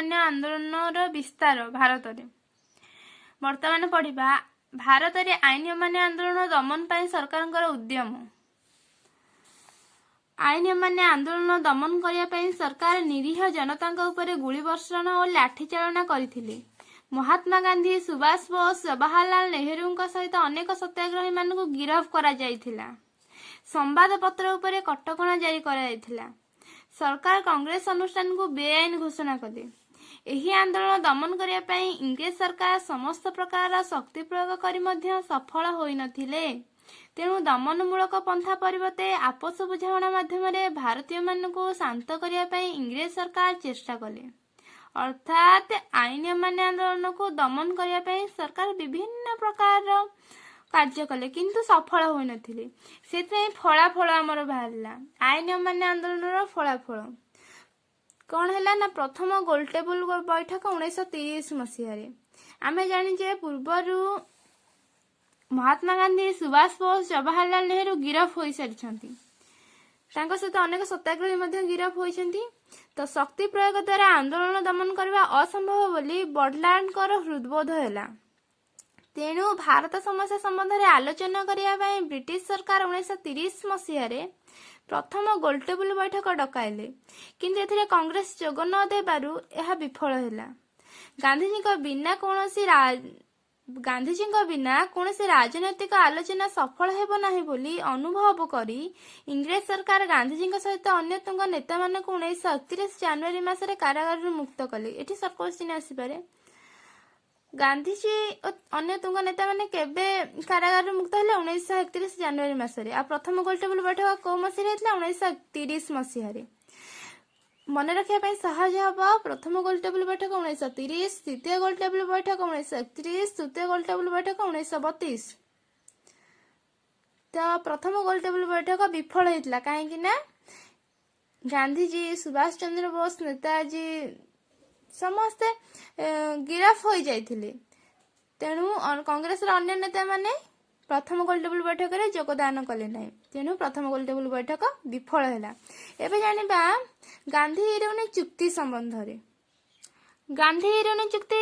ଆଇନମାନ୍ୟ ଆନ୍ଦୋଳନର ବିସ୍ତାର ଭାରତରେ। ବର୍ତ୍ତମାନ ପଢିବା ଭାରତରେ ଆଇନ ଅମାନ୍ୟ ଆନ୍ଦୋଳନ ଦମନ ପାଇଁ ସରକାରଙ୍କର ଉଦ୍ୟମ। ଆଇନ ଅମାନ୍ୟ ଆନ୍ଦୋଳନ ଦମନ କରିବା ପାଇଁ ସରକାର ନିରୀହ ଜନତାଙ୍କ ଉପରେ ଗୁଳି ବର୍ଷଣ ଓ ଲାଠି ଚାଳନା କରିଥିଲେ। ମହାତ୍ମା ଗାନ୍ଧୀ, ସୁଭାଷ ବୋଷ, ଜବାହରଲାଲ ନେହେରୁଙ୍କ ସହିତ ଅନେକ ସତ୍ୟାଗ୍ରହୀମାନଙ୍କୁ ଗିରଫ କରାଯାଇଥିଲା। ସମ୍ବାଦପତ୍ର ଉପରେ କଟକଣା ଜାରି କରାଯାଇଥିଲା। ସରକାର କଂଗ୍ରେସ ଅନୁଷ୍ଠାନକୁ ବେଆଇନ ଘୋଷଣା କଲେ। ଏହି ଆନ୍ଦୋଳନ ଦମନ କରିବା ପାଇଁ ଇଂରେଜ ସରକାର ସମସ୍ତ ପ୍ରକାରର ଶକ୍ତି ପ୍ରୟୋଗ କରି ମଧ୍ୟ ସଫଳ ହୋଇନଥିଲେ। ତେଣୁ ଦମନମୂଳକ ପନ୍ଥା ପରିବର୍ତ୍ତେ ଆପୋଷ ବୁଝାମଣା ମାଧ୍ୟମରେ ଭାରତୀୟମାନଙ୍କୁ ଶାନ୍ତ କରିବା ପାଇଁ ଇଂରେଜ ସରକାର ଚେଷ୍ଟା କଲେ। ଅର୍ଥାତ୍ ଆଇନ ଅମାନ୍ୟ ଆନ୍ଦୋଳନକୁ ଦମନ କରିବା ପାଇଁ ସରକାର ବିଭିନ୍ନ ପ୍ରକାରର କାର୍ଯ୍ୟ କଲେ, କିନ୍ତୁ ସଫଳ ହୋଇନଥିଲେ। ସେଥିପାଇଁ ଫଳାଫଳ ଆମର ବାହାରିଲା। ଆଇନ ଅମାନ୍ୟ ଆନ୍ଦୋଳନର ଫଳାଫଳ କଣ ହେଲା ନା, ପ୍ରଥମ ଗୋଲଟେବୁଲ ବୈଠକ 1930 ମସିହାରେ। ଆମେ ଜାଣିଛେ ପୂର୍ବରୁ ମହାତ୍ମା ଗାନ୍ଧୀ, ସୁଭାଷ ବୋଷ, ଜବାହରଲାଲ ନେହେରୁ ଗିରଫ ହୋଇସାରିଛନ୍ତି। ତାଙ୍କ ସହିତ ଅନେକ ସତ୍ୟାଗ୍ରହୀ ମଧ୍ୟ ଗିରଫ ହୋଇଛନ୍ତି। ତ ଶକ୍ତି ପ୍ରୟୋଗ ଦ୍ୱାରା ଆନ୍ଦୋଳନ ଦମନ କରିବା ଅସମ୍ଭବ ବୋଲି ବର୍ଲାଣ୍ଡଙ୍କର ହୃଦବୋଧ ହେଲା। ତେଣୁ ଭାରତ ସମସ୍ୟା ସମ୍ବନ୍ଧରେ ଆଲୋଚନା କରିବା ପାଇଁ ବ୍ରିଟିଶ ସରକାର 1930 ମସିହାରେ ପ୍ରଥମ ଗୋଲଟେବୁଲ ବୈଠକ ଡକାଇଲେ, କିନ୍ତୁ ଏଥିରେ କଂଗ୍ରେସ ଯୋଗ ନ ଦେବାରୁ ଏହା ବିଫଳ ହେଲା। ଗାନ୍ଧିଜୀଙ୍କ ବିନା କୌଣସି ରାଜନୈତିକ ଆଲୋଚନା ସଫଳ ହେବ ନାହିଁ ବୋଲି ଅନୁଭବ କରି ଇଂରେଜ ସରକାର ଗାନ୍ଧିଜୀଙ୍କ ସହିତ ଅନ୍ୟ ତୁଙ୍ଗ ନେତାମାନଙ୍କୁ 1931 ଜାନୁଆରୀ ମାସରେ କାରାଗାରରୁ ମୁକ୍ତ କଲେ। ଏଠି କୋଶ୍ଚିନ୍ ଆସିପାରେ, ଗାନ୍ଧିଜୀ ଓ ଅନ୍ୟ ତୁଙ୍ଗ ନେତାମାନେ କେବେ କାରାଗାରରୁ ମୁକ୍ତ ହେଲେ? 1931 ଜାନୁଆରୀ ମାସରେ। ଆଉ ପ୍ରଥମ ଗୋଲଟେବୁଲ ବୈଠକ କୋଉ ମସିହାରେ ହେଇଥିଲା? 1930 ମସିହାରେ। ମନେ ରଖିବା ପାଇଁ ସହଜ ହବ। ପ୍ରଥମ ଗୋଲଟେବୁଲ ବୈଠକ 1930, ଦ୍ୱିତୀୟ ଗୋଲଟେବୁଲ ବୈଠକ 1931, ତୃତୀୟ ଗୋଲଟେବୁଲ ବୈଠକ 1932। ତ ପ୍ରଥମ ଗୋଲଟେବୁଲ ବୈଠକ ବିଫଳ ହେଇଥିଲା। କାହିଁକି ନା ଗାନ୍ଧିଜୀ, ସୁଭାଷ ଚନ୍ଦ୍ର ବୋଷ, ନେତାଜୀ ସମସ୍ତେ ଗିରଫ ହୋଇଯାଇଥିଲେ। ତେଣୁ କଂଗ୍ରେସର ଅନ୍ୟ ନେତାମାନେ ପ୍ରଥମ ଗୋଲଟେବୁଲ ବୈଠକରେ ଯୋଗଦାନ କଲେ ନାହିଁ। ତେଣୁ ପ୍ରଥମ ଗୋଲଟେବୁଲ ବୈଠକ ବିଫଳ ହେଲା। ଏବେ ଜାଣିବା ଗାନ୍ଧୀ ଇରେଉଣି ଚୁକ୍ତି ସମ୍ବନ୍ଧରେ। ଗାନ୍ଧୀ ଇରେଉଣି ଚୁକ୍ତି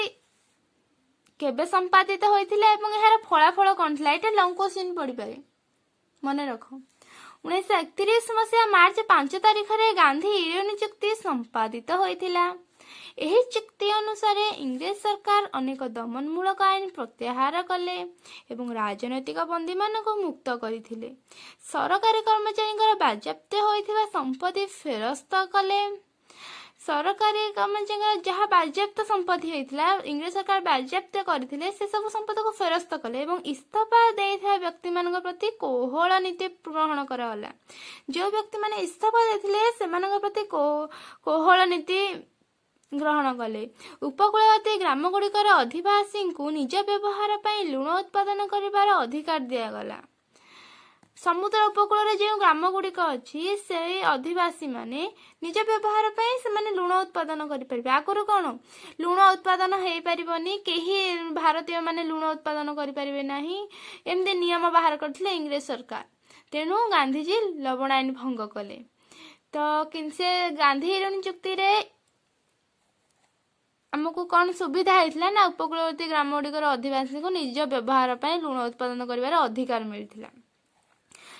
କେବେ ସମ୍ପାଦିତ ହୋଇଥିଲା ଏବଂ ଏହାର ଫଳାଫଳ କଣ ଥିଲା? ଏଇଟା ଲଙ୍ଗ କୋଶ୍ଚିନ୍ ପଡିପାରେ, ମନେ ରଖ। 1931 ମସିହା ମାର୍ଚ୍ଚ 5 ତାରିଖରେ ଗାନ୍ଧୀ ଇରେଉଣି ଚୁକ୍ତି ସମ୍ପାଦିତ ହୋଇଥିଲା। ଏହି ଚୁକ୍ତି ଅନୁସାରେ ଇଂରେଜ ସରକାର ଅନେକ ଦମନମୂଳକ ଆଇନ ପ୍ରତ୍ୟାହାର କଲେ ଏବଂ ରାଜନୈତିକ ବନ୍ଦୀମାନଙ୍କୁ ମୁକ୍ତ କରିଥିଲେ। ସରକାରୀ କର୍ମଚାରୀଙ୍କର ବାଜ୍ୟାପ୍ତ ହୋଇଥିବା ସମ୍ପତ୍ତି ଫେରସ୍ତ କଲେ। ସରକାରୀ କର୍ମଚାରୀଙ୍କର ଯାହା ବାଜ୍ୟାପ୍ତ ସମ୍ପତ୍ତି ହୋଇଥିଲା, ଇଂରେଜ ସରକାର ବାଜ୍ୟାପ୍ତ କରିଥିଲେ, ସେସବୁ ସମ୍ପତ୍ତିକୁ ଫେରସ୍ତ କଲେ ଏବଂ ଇସ୍ତଫା ଦେଇଥିବା ବ୍ୟକ୍ତିମାନଙ୍କ ପ୍ରତି କୋହଳ ନୀତି ଗ୍ରହଣ କରାଗଲା। ଯେଉଁ ବ୍ୟକ୍ତିମାନେ ଇସ୍ତଫା ଦେଇଥିଲେ ସେମାନଙ୍କ ପ୍ରତି କୋହଳ ନୀତି ଗ୍ରହଣ କଲେ। ଉପକୂଳବର୍ତ୍ତୀ ଗ୍ରାମଗୁଡ଼ିକର ଅଧିବାସୀଙ୍କୁ ନିଜ ବ୍ୟବହାର ପାଇଁ ଲୁଣ ଉତ୍ପାଦନ କରିବାର ଅଧିକାର ଦିଆଗଲା। ସମୁଦ୍ର ଉପକୂଳରେ ଯେଉଁ ଗ୍ରାମଗୁଡ଼ିକ ଅଛି, ସେହି ଅଧିବାସୀମାନେ ନିଜ ବ୍ୟବହାର ପାଇଁ ସେମାନେ ଲୁଣ ଉତ୍ପାଦନ କରିପାରିବେ। ଆଗରୁ କଣ ଲୁଣ ଉତ୍ପାଦନ ହେଇପାରିବନି, କେହି ଭାରତୀୟ ମାନେ ଲୁଣ ଉତ୍ପାଦନ କରିପାରିବେ ନାହିଁ, ଏମିତି ନିୟମ ବାହାର କରିଥିଲେ ଇଂରେଜ ସରକାର। ତେଣୁ ଗାନ୍ଧିଜୀ ଲବଣ ଆଇନ ଭଙ୍ଗ କଲେ। ତ ସେ ଗାନ୍ଧୀ ଇରେଉଣି ଚୁକ୍ତିରେ ଆମକୁ କଣ ସୁବିଧା ହେଇଥିଲା ନା, ଉପକୂଳବର୍ତ୍ତୀ ଗ୍ରାମ ଗୁଡ଼ିକର ଅଧିବାସୀଙ୍କୁ ନିଜ ବ୍ୟବହାର ପାଇଁ ଲୁଣ ଉତ୍ପାଦନ କରିବାର ଅଧିକାର ମିଳିଥିଲା।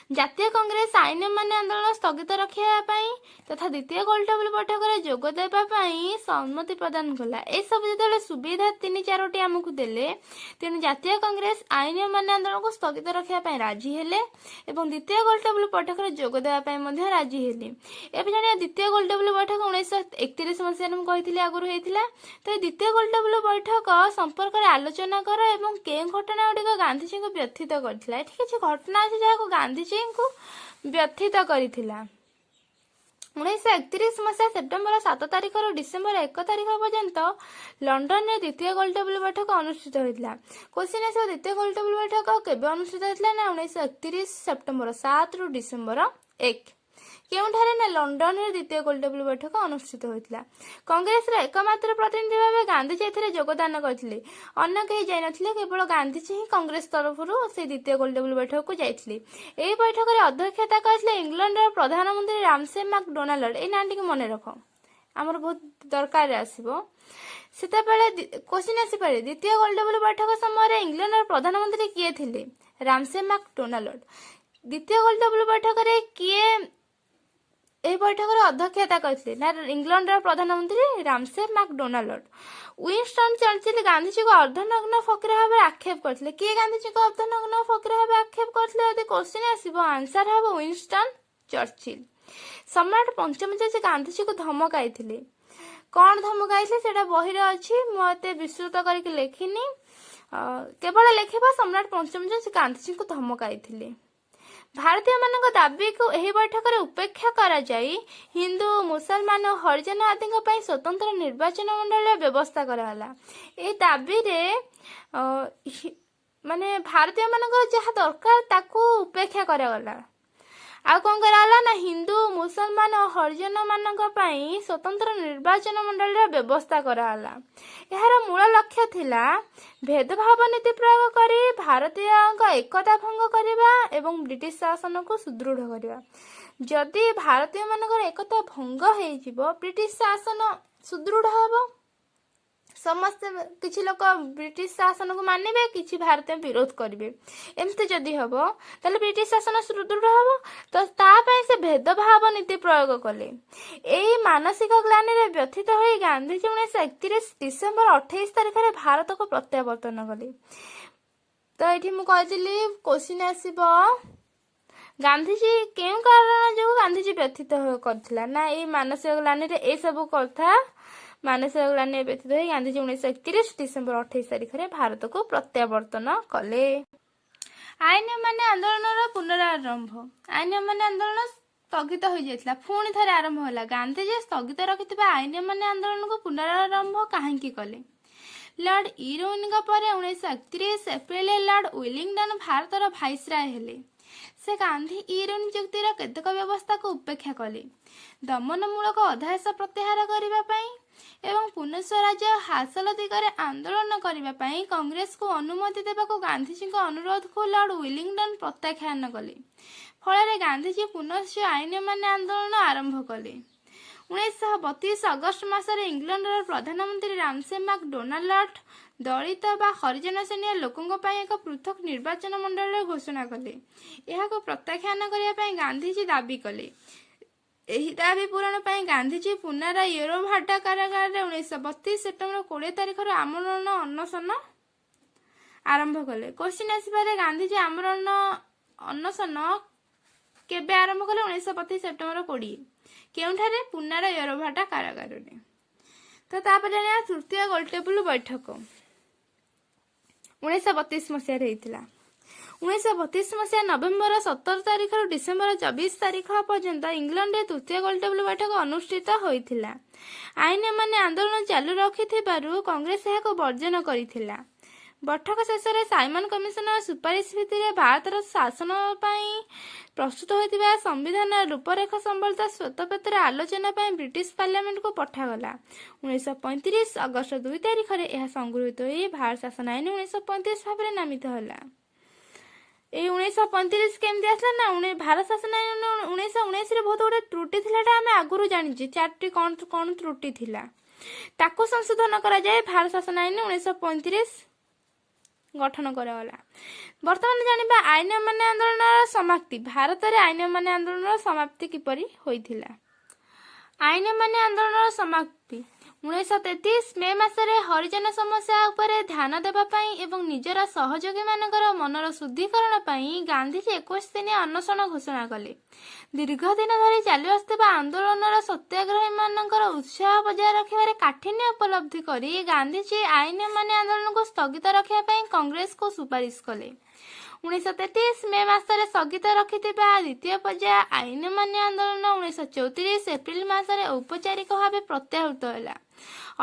ଜାତୀୟ କଂଗ୍ରେସ ଆଇନ ଅମାନ୍ୟ ଆନ୍ଦୋଳନ ସ୍ଥଗିତ ରଖିବା ପାଇଁ ତଥା ଦ୍ୱିତୀୟ ଗୋଲଟେବୁଲ ବୈଠକରେ ଯୋଗ ଦେବା ପାଇଁ ସମ୍ମତି ପ୍ରଦାନ କଲା। ଏସବୁ ଯେତେବେଳେ ସୁବିଧା 3-4ଟି ଆମକୁ ଦେଲେ, ତେଣୁ ଜାତୀୟ କଂଗ୍ରେସ ଆଇନ ଅମାନ୍ୟ ଆନ୍ଦୋଳନକୁ ସ୍ଥଗିତ ରଖିବା ପାଇଁ ରାଜି ହେଲେ ଏବଂ ଦ୍ୱିତୀୟ ଗୋଲଟେବୁଲ ବୈଠକରେ ଯୋଗ ଦେବା ପାଇଁ ମଧ୍ୟ ରାଜି ହେଲେ। ଏବେ ଜାଣିବା ଦ୍ୱିତୀୟ ଗୋଲଟେବୁଲ ବୈଠକ 1931 ମସିହାରେ ମୁଁ କହିଥିଲି ଆଗରୁ ହେଇଥିଲା। ତ ଏ ଦ୍ୱିତୀୟ ଗୋଲଟେବୁଲ ବୈଠକ ସମ୍ପର୍କରେ ଆଲୋଚନା କର ଏବଂ କେଉଁ ଘଟଣା ଗୁଡ଼ିକ ଗାନ୍ଧିଜୀଙ୍କୁ ବ୍ୟଥିତ କରିଥିଲା। ଏଠି କିଛି ଘଟଣା ଅଛି ଯାହାକୁ ଗାନ୍ଧିଜୀଙ୍କୁ ବ୍ୟଥିତ କରିଥିଲା। 1931 ମସିହା ସେପ୍ଟେମ୍ବର 7 ତାରିଖରୁ ଡିସେମ୍ବର 1 ତାରିଖ ପର୍ଯ୍ୟନ୍ତ ଲଣ୍ଡନରେ ଦ୍ୱିତୀୟ ଗୋଲଟେବୁଲ ବୈଠକ ଅନୁଷ୍ଠିତ ହୋଇଥିଲା। କୋଶ୍ଚିନ୍ ଆସିବ, ଦ୍ୱିତୀୟ ଗୋଲଟେବୁଲ ବୈଠକ କେବେ ଅନୁଷ୍ଠିତ ହୋଇଥିଲା ନା 1931 ସେପ୍ଟେମ୍ବର 7 ରୁ ଡିସେମ୍ବର 1। କେଉଁଠାରେ ନା ଲଣ୍ଡନରେ ଦ୍ୱିତୀୟ ଗୋଲଟେବୁଲ ବୈଠକ ଅନୁଷ୍ଠିତ ହୋଇଥିଲା। କଂଗ୍ରେସର ଏକମାତ୍ର ପ୍ରତିନିଧି ଭାବେ ଗାନ୍ଧିଜୀ ଏଥିରେ ଯୋଗଦାନ କରିଥିଲେ। ଅନ୍ୟ କେହି ଯାଇନଥିଲେ, କେବଳ ଗାନ୍ଧିଜୀ ହିଁ କଂଗ୍ରେସ ତରଫରୁ ସେ ଦ୍ୱିତୀୟ ଗୋଲଟେବୁଲ ବୈଠକକୁ ଯାଇଥିଲେ। ଏହି ବୈଠକରେ ଅଧ୍ୟକ୍ଷତା କରିଥିଲେ ଇଂଲଣ୍ଡର ପ୍ରଧାନମନ୍ତ୍ରୀ ରାମସେ ମାକଡୋନାଲ୍ଡ। ଏଇ ନାଁ ଟିକେ ମନେ ରଖ। ଆମର ବହୁତ ଦରକାର ଆସିବ ସେତେବେଳେ କ୍ୱେଶ୍ଚିନ୍ ଆସିପାରେ ଦ୍ୱିତୀୟ ଗୋଲଟେବୁଲ ବୈଠକ ସମୟରେ ଇଂଲଣ୍ଡର ପ୍ରଧାନମନ୍ତ୍ରୀ କିଏ ଥିଲେ? Ramsay McDonald. ଦ୍ୱିତୀୟ ଗୋଲଟେବୁଲ ବୈଠକରେ କିଏ ଏହି ବୈଠକରେ ଅଧ୍ୟକ୍ଷତା କରିଥିଲେ? ନା ଇଂଲଣ୍ଡର ପ୍ରଧାନମନ୍ତ୍ରୀ ରାମସେ ମାକ୍ଡୋନାଲ୍ଡ। ୱିନଷ୍ଟନ୍ ଚର୍ଚ୍ଚିଲ୍ ଗାନ୍ଧିଜୀଙ୍କୁ ଅର୍ଦ୍ଧନଗ୍ନ ଫକୀର ଭାବରେ ଆକ୍ଷେପ କରିଥିଲେ। କିଏ ଗାନ୍ଧିଜୀଙ୍କୁ ଅର୍ଦ୍ଧନଗ୍ନ ଫକୀର ଭାବେ ଆକ୍ଷେପ କରିଥିଲେ? ଯଦି କ୍ୱେଶ୍ଚିନ୍ ଆସିବ ଆନ୍ସର ହେବ ୱିନଷ୍ଟନ୍ ଚର୍ଚ୍ଚିଲ୍। ସମ୍ରାଟ ପଞ୍ଚମ ଜର୍ଜ ଗାନ୍ଧିଜୀଙ୍କୁ ଧମକାଇଥିଲେ। କ'ଣ ଧମକାଇଥିଲେ ସେଟା ବହିରେ ଅଛି, ମୁଁ ଏତେ ବିସ୍ତୃତ କରିକି ଲେଖିନି, କେବଳ ଲେଖିବ ସମ୍ରାଟ ପଞ୍ଚମ ଜର୍ଜ ଗାନ୍ଧିଜୀଙ୍କୁ ଧମକାଇଥିଲେ। ଭାରତୀୟମାନଙ୍କ ଦାବିକୁ ଏହି ବୈଠକରେ ଉପେକ୍ଷା କରାଯାଇ ହିନ୍ଦୁ ମୁସଲମାନ ଓ ହରିଜନ ଆଦିଙ୍କ ପାଇଁ ସ୍ୱତନ୍ତ୍ର ନିର୍ବାଚନ ମଣ୍ଡଳୀର ବ୍ୟବସ୍ଥା କରାଗଲା। ଏହି ଦାବିରେ ମାନେ ଭାରତୀୟମାନଙ୍କର ଯାହା ଦରକାର ତାକୁ ଉପେକ୍ଷା କରାଗଲା। ଆଉ କ'ଣ କରାଗଲା ନା ହିନ୍ଦୁ ମୁସଲମାନ ଓ ହରିଜନ ମାନଙ୍କ ପାଇଁ ସ୍ୱତନ୍ତ୍ର ନିର୍ବାଚନ ମଣ୍ଡଳୀର ବ୍ୟବସ୍ଥା କରାଗଲା। ଏହାର ମୂଳ ଲକ୍ଷ୍ୟ ଥିଲା ଭେଦଭାବ ନୀତି ପ୍ରୟୋଗ କରି ଭାରତୀୟଙ୍କ ଏକତା ଭଙ୍ଗ କରିବା ଏବଂ ବ୍ରିଟିଶ ଶାସନକୁ ସୁଦୃଢ଼ କରିବା। ଯଦି ଭାରତୀୟମାନଙ୍କର ଏକତା ଭଙ୍ଗ ହେଇଯିବ ବ୍ରିଟିଶ ଶାସନ ସୁଦୃଢ଼ ହେବ। ସମସ୍ତେ କିଛି ଲୋକ ବ୍ରିଟିଶ ଶାସନକୁ ମାନିବେ, କିଛି ଭାରତୀୟ ବିରୋଧ କରିବେ। ଏମିତି ଯଦି ହେବ ତାହେଲେ ବ୍ରିଟିଶ ଶାସନ ସୁଦୃଢ଼ ହେବ। ତ ତା ପାଇଁ ସେ ଭେଦଭାବ ନୀତି ପ୍ରୟୋଗ କଲେ। ଏହି ମାନସିକ ଗ୍ଲାନିରେ ବ୍ୟଥିତ ହୋଇ ଗାନ୍ଧିଜୀ 1931 ଡିସେମ୍ବର 28 ତାରିଖରେ ଭାରତକୁ ପ୍ରତ୍ୟାବର୍ତ୍ତନ କଲେ। ତ ଏଠି ମୁଁ କହିଥିଲି କ୍ୱେଶ୍ଚିନ୍ ଆସିବ ଗାନ୍ଧିଜୀ କେଉଁ କାରଣ ଯୋଗୁଁ ଗାନ୍ଧିଜୀ ବ୍ୟଥିତ କରିଥିଲା? ନା ଏଇ ମାନସିକ ଗ୍ଲାନିରେ ଏସବୁ କଥା ମାନସିକ ଗ୍ଲାନିରେ ବ୍ୟଥିତ ହୋଇ ଗାନ୍ଧିଜୀ 1931 ଡିସେମ୍ବର 28 ତାରିଖରେ ଭାରତକୁ ପ୍ରତ୍ୟାବର୍ତ୍ତନ କଲେ। ଆଇନ ଅମାନ୍ୟ ଆନ୍ଦୋଳନର ପୁନରାରମ୍ଭ। ଆଇନ ଅମାନ୍ୟ ଆନ୍ଦୋଳନ ସ୍ଥଗିତ ହୋଇଯାଇଥିଲା, ପୁଣି ଥରେ ଆରମ୍ଭ ହେଲା। ଗାନ୍ଧିଜୀ ସ୍ଥଗିତ ରଖିଥିବା ଆଇନ ଅମାନ୍ୟ ଆନ୍ଦୋଳନକୁ ପୁନରାରମ୍ଭ କାହିଁକି କଲେ? ଲର୍ଡ ଇରୱିନଙ୍କ ପରେ 1931 ଏପ୍ରିଲରେ ଲର୍ଡ ୱିଲିଂଟନ୍ ଭାରତର ଭାଇସରାୟ ହେଲେ। ସେ ଗାନ୍ଧୀ ଇରୱିନ ଚୁକ୍ତିର କେତେକ ବ୍ୟବସ୍ଥାକୁ ଉପେକ୍ଷା କଲେ। ଦମନମୂଳକ ଅଧ୍ୟାଦେଶ ପ୍ରତ୍ୟାହାର କରିବା ପାଇଁ ଏବଂ ପୁନଃସ୍ୱରାଜ୍ୟ ହାସଲ ଦିଗରେ ଆନ୍ଦୋଳନ କରିବା ପାଇଁ କଂଗ୍ରେସକୁ ଅନୁମତି ଦେବାକୁ ଗାନ୍ଧିଜୀଙ୍କ ଅନୁରୋଧକୁ ଲର୍ଡ ୱିଲିଂଟନ୍ ପ୍ରତ୍ୟାଖ୍ୟାନ କଲେ। ଫଳରେ ଗାନ୍ଧିଜୀ ପୁନଶ୍ଚ ଆଇନ ଅମାନ୍ୟ ଆନ୍ଦୋଳନ ଆରମ୍ଭ କଲେ। 1932 ଅଗଷ୍ଟ ମାସରେ ଇଂଲଣ୍ଡର ପ୍ରଧାନମନ୍ତ୍ରୀ ରାମସେ ମାକ୍ଡୋନାଲ୍ଡ ଦଳିତ ବା ହରିଜନ ଶ୍ରେଣୀର ଲୋକଙ୍କ ପାଇଁ ଏକ ପୃଥକ ନିର୍ବାଚନ ମଣ୍ଡଳୀର ଘୋଷଣା କଲେ। ଏହାକୁ ପ୍ରତ୍ୟାଖ୍ୟାନ କରିବା ପାଇଁ ଗାନ୍ଧିଜୀ ଦାବି କଲେ। ଏହି ଦାବି ପୂରଣ ପାଇଁ ଗାନ୍ଧିଜୀ ପୁନାର ୟେରଭାଟା କାରାଗାରରେ 1932 ସେପ୍ଟେମ୍ବର 20 ତାରିଖରୁ ଆମରଣ ଅନଶନ ଆରମ୍ଭ କଲେ। କ୍ୱେଶ୍ଚିନ୍ ଆସିପାରେ ଗାନ୍ଧିଜୀ ଆମରଣ ଅନଶନ କେବେ ଆରମ୍ଭ କଲେ? 1932 ସେପ୍ଟେମ୍ବର 20। କେଉଁଠାରେ? ପୁନାର ୟେରଭାଟା କାରାଗାରରେ। ତ ତାପରେ ଜାଣିବା ତୃତୀୟ ଗୋଲଟେବୁଲ ବୈଠକ 1932 ମସିହାରେ ହେଇଥିଲା। 1932 ମସିହା ନଭେମ୍ବର 17 ତାରିଖରୁ ଡିସେମ୍ବର 24 ତାରିଖ ପର୍ଯ୍ୟନ୍ତ ଇଂଲଣ୍ଡରେ ତୃତୀୟ ଗୋଲଟେବୁଲ ବୈଠକ ଅନୁଷ୍ଠିତ ହୋଇଥିଲା। ଆଇନ ଅମାନ୍ୟ ଆନ୍ଦୋଳନ ଚାଲୁ ରଖିଥିବାରୁ କଂଗ୍ରେସ ଏହାକୁ ବର୍ଜନ କରିଥିଲା। ବୈଠକ ଶେଷରେ ସାଇମନ କମିଶନର ସୁପାରିଶ ଭିତ୍ତିରେ ଭାରତର ଶାସନ ପାଇଁ ପ୍ରସ୍ତୁତ ହୋଇଥିବା ସମ୍ବିଧାନର ରୂପରେଖ ସମ୍ବଳିତ ଶ୍ୱେତପତ୍ର ଆଲୋଚନା ପାଇଁ ବ୍ରିଟିଶ ପାର୍ଲାମେଣ୍ଟକୁ ପଠାଗଲା। 1935 ଅଗଷ୍ଟ 2 ତାରିଖରେ ଏହା ସଂଗୃହୀତ ହୋଇ ଭାରତ ଶାସନ ଆଇନ 1935 ଭାବରେ ନାମିତ ହେଲା। এই 1935 କେମିତି ଆସିଲା ନା ଭାରତ ଶାସନ ଆଇନ 1919ରେ ବହୁତ ଗୋଟେ ତ୍ରୁଟି ଥିଲାଟା ଆମେ ଆଗରୁ ଜାଣିଛେ। 4ଟି କ'ଣ ତ୍ରୁଟି ଥିଲା ତାକୁ ସଂଶୋଧନ କରାଯାଏ ଭାରତ ଶାସନ ଆଇନ 1935 ଗଠନ କରାଗଲା। ବର୍ତ୍ତମାନ ଜାଣିବା ଆଇନ ଅମାନ୍ୟ ଆନ୍ଦୋଳନର ସମାପ୍ତି। ଭାରତରେ ଆଇନ ଅମାନ୍ୟ ଆନ୍ଦୋଳନର ସମାପ୍ତି କିପରି ହୋଇଥିଲା? ଆଇନ ଅମାନ୍ୟ ଆନ୍ଦୋଳନର ସମାପ୍ତି 1933 ମେ ମାସରେ ହରିଜନ ସମସ୍ୟା ଉପରେ ଧ୍ୟାନ ଦେବା ପାଇଁ ଏବଂ ନିଜର ସହଯୋଗୀମାନଙ୍କର ମନର ଶୁଦ୍ଧିକରଣ ପାଇଁ ଗାନ୍ଧିଜୀ 21 ଦିନିଆ ଅନଶନ ଘୋଷଣା କଲେ। ଦୀର୍ଘ ଦିନ ଧରି ଚାଲି ଆସୁଥିବା ଆନ୍ଦୋଳନର ସତ୍ୟାଗ୍ରହୀମାନଙ୍କର ଉତ୍ସାହ ବଜାୟ ରଖିବାରେ କାଠିନ୍ୟ ଉପଲବ୍ଧି କରି ଗାନ୍ଧିଜୀ ଆଇନ ଅମାନ୍ୟ ଆନ୍ଦୋଳନକୁ ସ୍ଥଗିତ ରଖିବା ପାଇଁ କଂଗ୍ରେସକୁ ସୁପାରିଶ କଲେ। 1933 ମେ ମାସରେ ସ୍ଥଗିତ ରଖିଥିବା ଦ୍ୱିତୀୟ ପର୍ଯ୍ୟାୟ ଆଇନ ଅମାନ୍ୟ ଆନ୍ଦୋଳନ 1934 ଏପ୍ରିଲ ମାସରେ ଔପଚାରିକ ଭାବେ ପ୍ରତ୍ୟାହୃତ ହେଲା।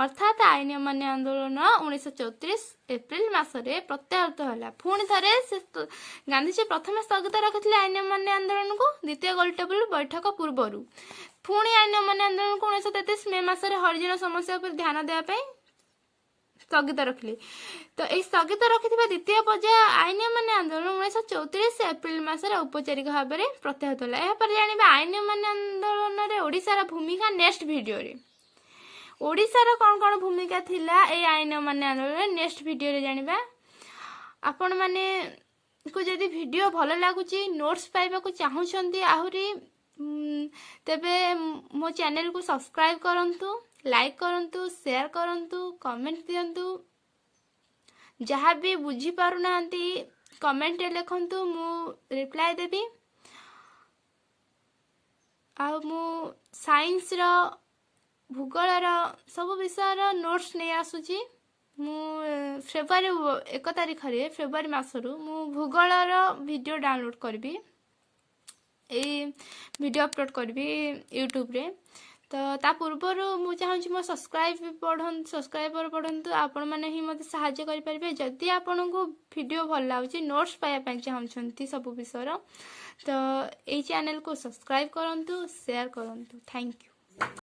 ଅର୍ଥାତ୍ ଆଇନ ଅମାନ୍ୟ ଆନ୍ଦୋଳନ 1934 ଏପ୍ରିଲ ମାସରେ ପ୍ରତ୍ୟାହୃତ ହେଲା। ପୁଣି ଥରେ ଗାନ୍ଧିଜୀ ପ୍ରଥମେ ସ୍ଥଗିତ ରଖିଥିଲେ ଆଇନ ଅମାନ୍ୟ ଆନ୍ଦୋଳନକୁ ଦ୍ୱିତୀୟ ଗୋଲଟେବୁଲ ବୈଠକ ପୂର୍ବରୁ। ପୁଣି ଆଇନ ଅମାନ୍ୟ ଆନ୍ଦୋଳନକୁ 1933 ମେ ମାସରେ ହରିଜନ ସମସ୍ୟା ଉପରେ ଧ୍ୟାନ ଦେବା ପାଇଁ ସ୍ଥଗିତ ରଖିଲେ। ତ ଏହି ସ୍ଥଗିତ ରଖିଥିବା ଦ୍ୱିତୀୟ ପର୍ଯ୍ୟାୟ ଆଇନ ଅମାନ୍ୟ ଆନ୍ଦୋଳନ 1934 ଏପ୍ରିଲ ମାସରେ ଔପଚାରିକ ଭାବରେ ପ୍ରତ୍ୟାହୃତ ହେଲା। ଏହାପରେ ଜାଣିବା ଆଇନ ଅମାନ୍ୟ ଆନ୍ଦୋଳନରେ ଓଡ଼ିଶାର ଭୂମିକା ନେକ୍ସଟ ଭିଡିଓରେ। ओडिशार कौन कौन भूमिका थिला ए आईन मान्य आंदोलन नेक्स्ट वीडियो रे जानिबा। आपण माने को जदि वीडियो भल लागुची नोट्स पाइबा को चाहूछंती आहुरी तेबे मो चैनल को सब्सक्राइब करंतु, लाइक करंतु, शेयर करंतु, कमेंट दियंतु। जहाँ भी बुझी पारु नांती कमेंट रे लिखंतु, मु रिप्लाई देबी। आ मु साइंस रो भूगोल रो सब विषय रो नोट्स नै आसुची। मु फेब्रुआरी 1 तारिख रे फेब्रुआरी मासरू मु भूगोल रो वीडियो डाउनलोड करबी, ए वीडियो अपलोड करबी यूट्यूब रे। तो ता पूर्वर मु चाहूँ मो सब्सक्राइबर पढ़ंतु, आपण माने ही मते सहायता करि परिबे। जदि आपण को वीडियो भल लागुची नोट्स पाया ପାଇଁ चाहूछंती सब विषय तो ए चैनल को सब्सक्राइब करंतु, शेयर करंतु। Thank you.